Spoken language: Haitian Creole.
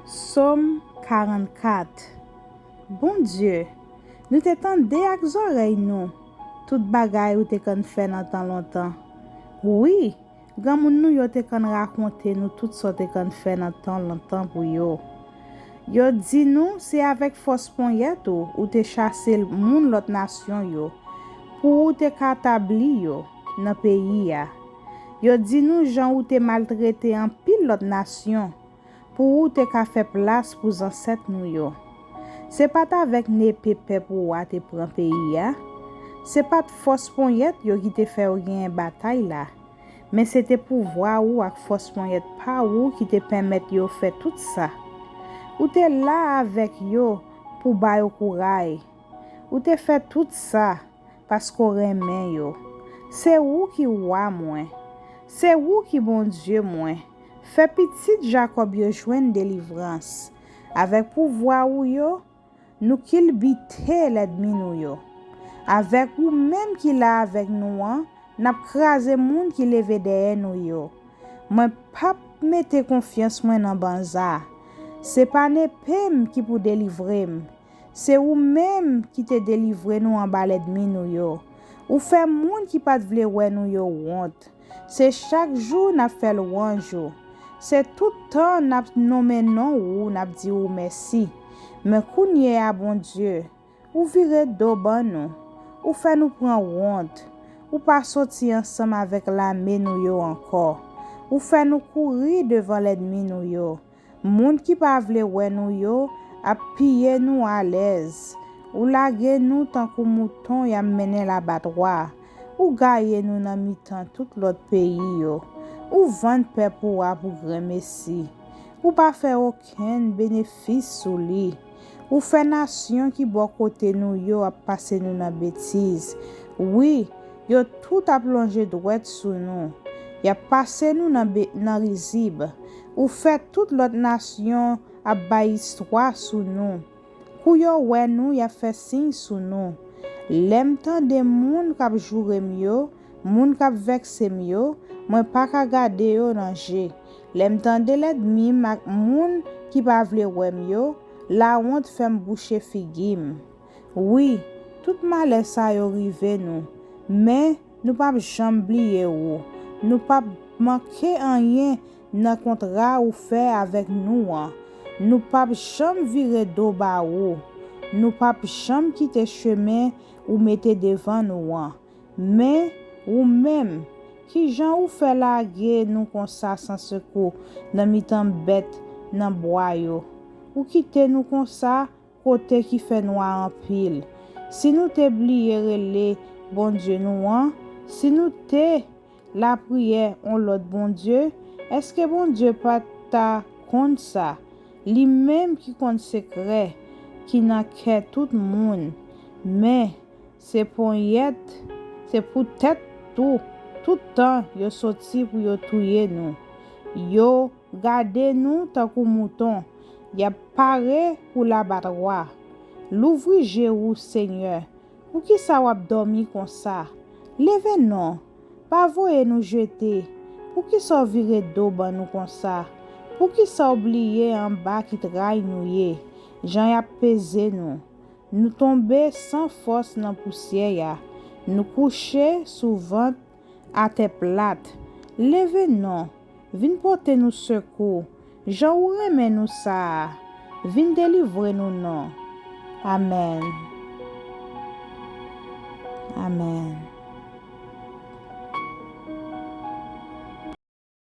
Somme 44. Bon Dieu, nous te tendons ak zorey nou, tout bagay ou te kon fè nan tan lontan. Oui, gan moun nou yo te kon raconte nou tout so te kon fè nan tan lontan pou yo. Yo di nou c'est avec force ponyet ou te chasse moun lot nation yo, pou ou te katabli yo nan peyi ya. Yo di nou jan ou te maltraité an pile lot nation, pour ou te ka fait place pour ancêtre nou yo. C'est pas avec ne pépé pour ou te prend pays ya. C'est pas de force ponyet yo qui te fait ou gen bataille là. Mais c'était pouvoir ou ak force ponyet pa ou qui te permet yo fait tout ça. Ou te là avec yo pour bay au courage. Ou te fait tout ça parce qu'on remen yo. C'est ou qui roi moins. C'est ou qui bon Dieu moins. Fait petit Jacob yo joine délivrance. Avec pouvoir ou yo, nous kilbite l'ennemi nou yo. Avec ou même qui la avec nous n'a krasé moun qui leve derrière nous yo. Moi pas mette confiance moi dans banza. C'est pas ne pem qui pour délivrer. C'est ou même qui te délivrer nous en bas l'ennemi nou yo. Ou fait moun qui pas vle wè nou yo honte. C'est chaque jour n'a fait louange. C'est tout temps n'a nommé non ou n'a dit ou merci. Mais kounye a bon Dieu, ou vire do ban nou, ou fait nous prendre honte, ou pas sortir ensemble avec l'armée nou yo encore, ou fait nous courir devant l'ennemi nou yo. Moun qui pa vle wè nou yo, a piller nous à l'aise, ou lage nous tant que mouton y a mené la batwa, ou gaye nous nan mitan tout l'autre pays yo. Ou vendre paix pour grand messi. Ou pas faire aucun bénéfice sous lui. Ou fait nation qui bon côté nous yo a passer nous dans bêtise. Oui, yo tout a plongé droit sous nous. Y a passé nous dans risib. Ou fait toute l'autre nation a bay histoire sous nous. Kou yo wè nous y a fait signe sous nous. Lem tan de moun k'ap joure myo, moun k'ap vexe myo, moi pas ka gade yo danger. Lem tande l'ennemi mak moun qui pa vle wèm yo, la honte fèm boucher figim. Oui, tout malè sa yo rive nou, mais nous pas jamais oublier ou. Nous pas manquer rien nan contrat ou fait avec nous. Nous pas jamais virer do ba ou. Nous pas jamais quitter chemin ou mette devant nous. Mais ou même qui jan ou fait laguer nous comme ça sans secours dans mitan bête dans bois yo, ou quitter nous comme ça côté qui fait noir en pile. Si nous t'oublier relé bon Dieu nous si nous te la prière on l'autre bon Dieu, est-ce que bon Dieu pas ta compte ça, lui même qui compte secret qui n'a que tout le monde, mais c'est pour yet, c'est pour tête tout temps yo sorti pour yo touyer nous. Yo gade nous tant que mouton. Y a paré pour la batwa. L'ouvri Jérou Seigneur. Ou qui sa wap dormi comme ça? Leve non. Pas voye nous jeter. Pour qui sa vire do ban nous comme ça? Pour qui sa oublié en bas qui traille nous ye? Jean y a pesé nous. Nous tomber sans force dans poussière ya. Nous coucher souvent à tes plates. Leve non. Vin porter nous secours. Jean ou remen nous ça. Vin délivrer nous non. Amen. Amen.